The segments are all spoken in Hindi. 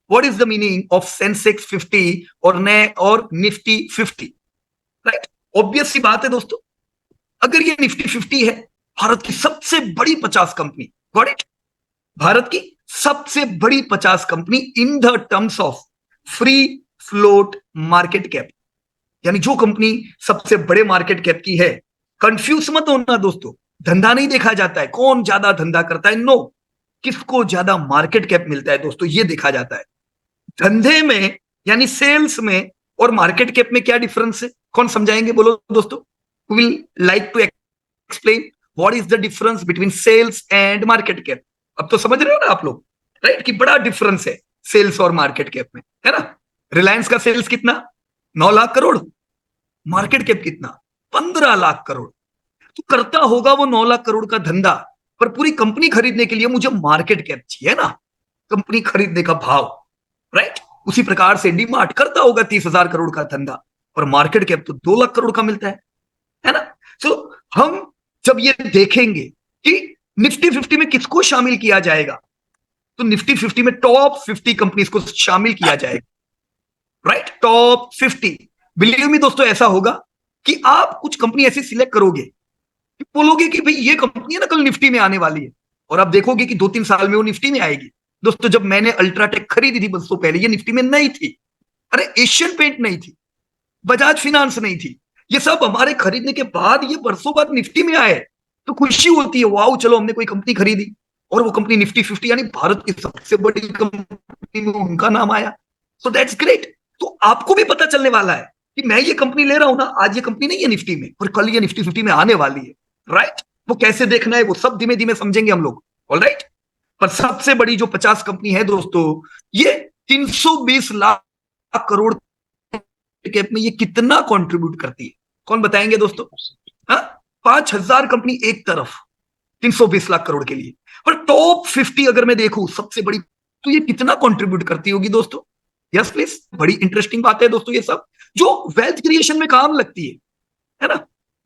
What is the meaning of Sensex 50 और निफ्टी 50? राइट, ऑब्वियस सी बात है दोस्तों, अगर ये निफ्टी 50 है, भारत की सबसे बड़ी 50 कंपनी, गॉट इट, भारत की सबसे बड़ी 50 company in the terms of free float market cap, यानी जो कंपनी सबसे बड़े मार्केट कैप की है। कंफ्यूज मत होना दोस्तों, धंधा नहीं देखा जाता है कौन ज्यादा धंधा करता है, नो, किसको ज्यादा मार्केट कैप मिलता है दोस्तों, ये देखा जाता है। धंधे में यानी सेल्स में और मार्केट कैप में क्या डिफरेंस है, कौन समझाएंगे, बोलो दोस्तों। Will like to explain what is the difference between sales and market cap. अब तो समझ रहे हो ना आप लोग, राइट, कि बड़ा डिफरेंस है सेल्स और मार्केट कैप में, है ना। रिलायंस का सेल्स कितना, 9 लाख करोड़, मार्केट कैप कितना, 15 लाख करोड़। तो करता होगा वो 9 लाख करोड़ का धंधा, पर पूरी कंपनी खरीदने के लिए मुझे मार्केट कैप चाहिए ना, कंपनी खरीदने का भाव, राइट। उसी प्रकार से डीमार्ट करता होगा 30,000 करोड़ का धंधा, पर मार्केट कैप तो 2 लाख करोड़ का मिलता है ना। सो हम जब ये देखेंगे कि निफ्टी 50 में किसको शामिल किया जाएगा, तो निफ्टी 50 में टॉप 50 कंपनीज को शामिल किया जाएगा, राइट, टॉप 50। बिलीव मी दोस्तों, ऐसा होगा कि आप कुछ कंपनी ऐसी सिलेक्ट करोगे, बोलोगे कि भाई ये कंपनी है ना कल निफ्टी में आने वाली है, और आप देखोगे कि 2-3 साल में वो निफ्टी में आएगी। दोस्तों, जब मैंने अल्ट्राटेक खरीदी थी बरसों पहले, ये निफ्टी में नहीं थी, अरे एशियन पेंट नहीं थी, बजाज फिनांस नहीं थी, ये सब हमारे खरीदने के बाद, ये बरसों बाद निफ्टी में आए, तो खुशी होती है, वाओ चलो हमने कोई कंपनी खरीदी, और वो कंपनी निफ्टी 50 यानी भारत की सबसे बड़ी कंपनी में उनका नाम आया। So that's great. तो आपको भी पता चलने वाला है कि मैं ये कंपनी ले रहा हूं ना, आज ये कंपनी नहीं है निफ्टी में, और कल ये निफ्टी 50 में आने वाली है, राइट। वो कैसे देखना है वो सब धीमे धीमे समझेंगे हम लोग, ऑलराइट। पर सबसे बड़ी जो 50 कंपनी है दोस्तों, ये 320 लाख करोड़ कैप में ये कितना कंट्रीब्यूट करती है, कौन बताएंगे दोस्तों। हाँ, 5,000 कंपनी एक तरफ 320 लाख करोड़ के लिए, पर टॉप 50 अगर मैं देखूं सबसे बड़ी, तो ये कितना कंट्रीब्यूट करती होगी दोस्तों। यस प्लीज, बड़ी इंटरेस्टिंग बात है दोस्तों, ये सब जो वेल्थ क्रिएशन में काम लगती है ना।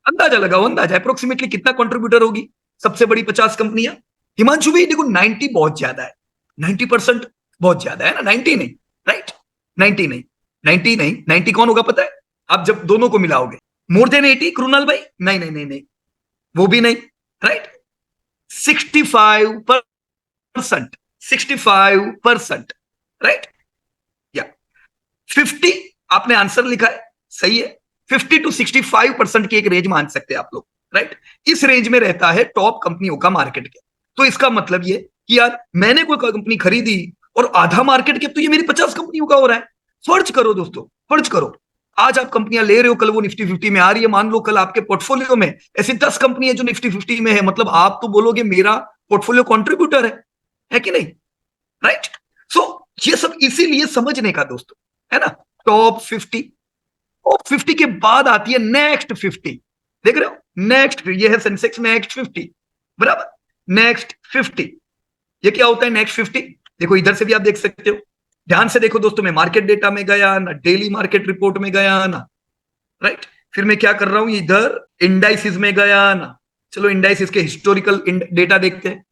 अंदाजा लगाओ, अंदाजा अप्रोक्सीमेटली कितना कंट्रीब्यूटर होगी सबसे बड़ी 50 कंपनियां। हिमांशु भाई देखो, 90 बहुत ज्यादा है, 90% बहुत ज्यादा है ना, 90 नहीं, राइट, 90 नहीं, 90 नहीं, 90 कौन होगा पता है, आप जब दोनों को मिलाओगे, मोर देन 80 कृणाल भाई, नहीं नहीं नहीं नहीं, वो भी नहीं, राइट, 65%, 65%, राइट, या 50, आपने आंसर लिखा है सही है, 50 to 65% की एक रेंज मान सकते हैं आप लोग, राइट। इस रेंज में रहता है टॉप कंपनियों का मार्केट कैप। तो इसका मतलब ये कि यार मैंने कोई कंपनी खरीदी और आधा मार्केट कैप तो ये मेरी 50 कंपनियों का हो रहा है। फर्ज करो दोस्तों, फर्ज करो, आज आप कंपनियां ले रहे हो, कल वो निफ्टी 50 में आ रही है, मान लो कल आपके पोर्टफोलियो में ऐसी 10 कंपनी है जो निफ्टी 50 में है, मतलब आप तो बोलोगे मेरा पोर्टफोलियो कंट्रीब्यूटर है कि नहीं, राइट। सो ये सब इसीलिए समझने का दोस्तों, है ना। टॉप 50, टॉप 50 के बाद आती है नेक्स्ट 50, देख रहे हो, नेक्स्ट, ये है सेंसेक्स नेक्स्ट 50, बराबर, नेक्स्ट 50। ये क्या होता है नेक्स्ट 50, देखो इधर से भी आप देख सकते हो, ध्यान से देखो दोस्तों, मैं मार्केट डेटा में गया ना, डेली मार्केट रिपोर्ट में गया ना, राइट, फिर मैं क्या कर रहा हूं, इधर इंडाइसिस में गया ना, चलो इंडाइसिस के हिस्टोरिकल डेटा देखते हैं,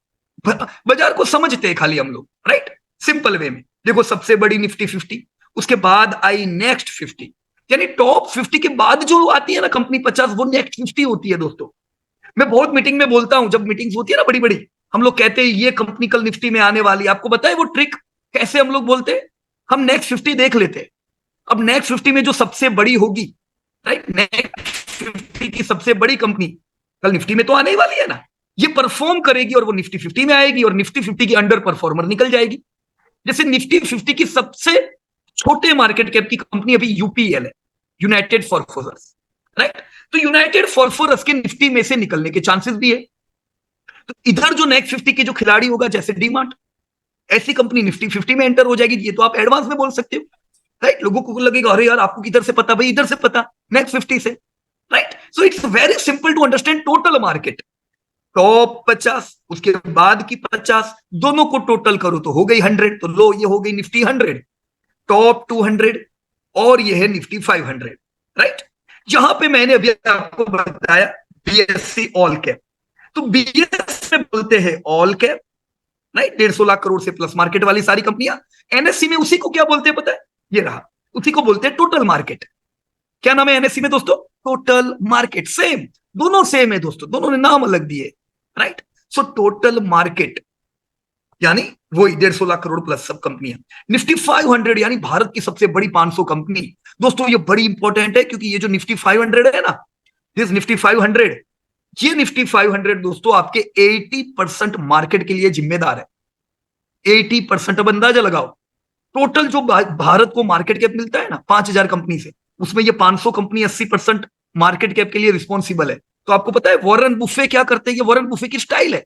बाजार को समझते हैं खाली हम लोग, राइट, सिंपल वे में। देखो सबसे बड़ी निफ्टी 50, उसके बाद आई नेक्स्ट 50, यानी टॉप 50 के बाद जो आती है ना कंपनी 50, वो नेक्स्ट 50 होती है दोस्तों। मैं बहुत मीटिंग में बोलता हूं, जब मीटिंग्स होती है ना बड़ी बड़ी, हम लोग कहते हैं ये कंपनी कल निफ्टी में आने वाली है। आपको बताए वो ट्रिक कैसे हम लोग बोलते हैं, हम नेक्स्ट 50 देख लेते हैं, अब नेक्स्ट 50 में जो सबसे बड़ी होगी, राइट, नेक्स्ट 50 की सबसे बड़ी कंपनी कल निफ्टी में तो आने ही वाली है ना, ये परफॉर्म करेगी और वो निफ्टी 50 में आएगी, और निफ्टी 50 की अंडर परफॉर्मर निकल जाएगी। जैसे निफ्टी 50 की सबसे छोटे मार्केट कैप की कंपनी अभी यूपीएल है, यूनाइटेड फॉस्फोरस, राइट। तो यूनाइटेड फॉस्फोरस के निफ्टी में से निकलने के चांसेस भी है। तो इधर जो नेक्स्ट 50 के जो खिलाड़ी होगा, जैसे डीमार्ट, ऐसी कंपनी निफ्टी 50 में एंटर हो जाएगी। ये तो आप एडवांस में बोल सकते हो, राइट। लोगों को लगेगा अरे यार आपको किधर से पता, भाई इधर से पता, नेक्स्ट 50 से, right. So it's very simple to understand total market. Top 50 उसके बाद की 50 दोनों को टोटल करो तो हो गई 100, तो लो ये हो गई निफ्टी 100, टॉप 200 और ये है निफ्टी 500, राइट। जहां पे मैंने अभी आपको बताया बीएससी ऑल कैप, तो बीएस में बोलते हैं all cap, right, 150 lakh crore से प्लस मार्केट वाली सारी कंपनियां। एनएससी में उसी को क्या बोलते हैं पता है? ये रहा, उसी को बोलते हैं टोटल मार्केट। क्या नाम है एनएससी में दोस्तों? Total market. सेम, दोनों सेम है दोस्तों, दोनों ने नाम अलग दिए, राइट। सो टोटल मार्केट यानी वही 150 लाख करोड़ प्लस सब कंपनियां। निफ्टी 500 यानी भारत की सबसे बड़ी 500 कंपनी। दोस्तों ये बड़ी इंपॉर्टेंट है, क्योंकि ये जो निफ्टी 500 है ना, दिस निफ्टी 500, ये निफ्टी 500 दोस्तों आपके 80% मार्केट के लिए जिम्मेदार है। 80%। अब अंदाजा लगाओ, टोटल जो भारत को मार्केट कैप मिलता है ना 5,000 कंपनी से, उसमें ये 500 कंपनी 80% मार्केट कैप के लिए रिस्पॉन्सिबल है। तो आपको पता है वॉरेन बुफे क्या करते हैं? ये वॉरेन बुफे की स्टाइल है।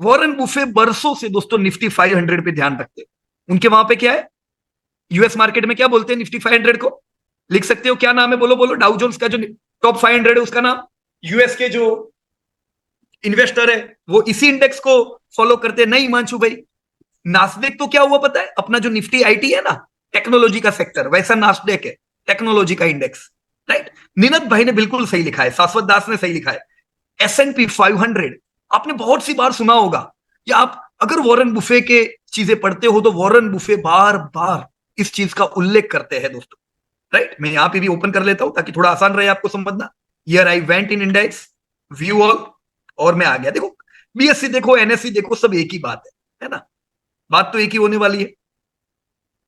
वॉरेन बुफे बरसों से दोस्तों निफ्टी 500 पे ध्यान रखते हैं। उनके वहां पे क्या है, यूएस मार्केट में क्या बोलते हैं निफ्टी 500 को? लिख सकते हो, क्या नाम है? बोलो बोलो। डाउ जोन्स का जो टॉप 500 है उसका नाम। यूएस के जो इन्वेस्टर है वो इसी इंडेक्स को फॉलो करते हैं। नहीं हिमांशु भाई, नास्डेक तो क्या हुआ पता है? अपना जो निफ्टी आईटी है ना, टेक्नोलॉजी का सेक्टर, वैसा नास्डेक है, टेक्नोलॉजी का इंडेक्स, राइट। निनत भाई ने बिल्कुल सही लिखा है, शाश्वत दास ने सही लिखा है। S&P 500 आपने बहुत सी बार सुना होगा, या आप अगर वॉरेन बुफे के चीजें पढ़ते हो तो वॉरेन बुफे बार बार इस चीज का उल्लेख करते हैं दोस्तों, राइट। मैं यहां पे भी ओपन कर लेता हूं ताकि थोड़ा आसान रहे आपको समझना। Here I went in index, view all, और मैं आ गया। देखो बीएससी देखो, एनएससी देखो, सब एक ही बात है ना, बात तो एक ही होने वाली है,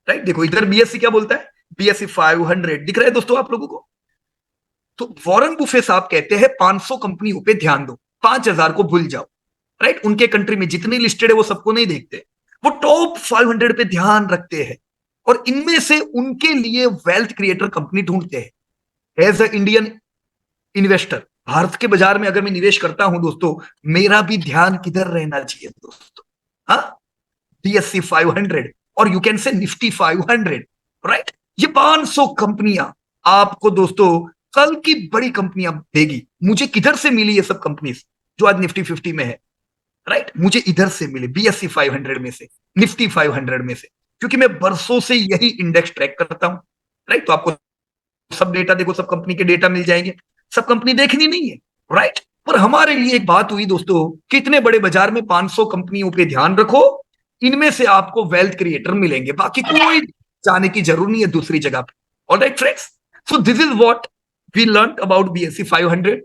राइट। देखो इधर बीएससी क्या बोलता है, बीएससी 500 दिख रहा है दोस्तों आप लोगों को। तो वॉरेन बुफे साहब कहते हैं 500 कंपनियों पे ध्यान दो, 5,000 को भूल जाओ, राइट। उनके कंट्री में जितनी लिस्टेड है वो सबको नहीं देखते, वो टॉप 500 पे ध्यान रखते हैं, और इनमें से उनके लिए वेल्थ क्रिएटर कंपनी ढूंढते हैं। As a Indian investor Bharat के बाजार में अगर मैं निवेश करता हूं दोस्तों, मेरा भी ध्यान किधर रहना चाहिए दोस्तों? हाँ, बीएससी 500 और you can say Nifty 500, right. ये 500 कंपनियां आपको दोस्तों कल की बड़ी कंपनियां देगी। मुझे किधर से मिली ये सब कंपनी जो आज निफ्टी 50 में है, राइट। मुझे इधर से मिले, बीएससी 500 में से, निफ्टी 500 में से, क्योंकि मैं बरसों से यही इंडेक्स ट्रैक करता हूं, राइट। तो आपको सब डेटा देखो, सब कंपनी के डेटा मिल जाएंगे, सब कंपनी देखनी नहीं है, राइट। पर हमारे लिए एक बात हुई दोस्तों, कितने बड़े बाजार में 500 कंपनियों पे ध्यान रखो, इनमें से आपको वेल्थ क्रिएटर मिलेंगे, बाकी कोई जाने की जरूरत नहीं है दूसरी जगह पे। Alright friends, so this is what we learn about BSC 500।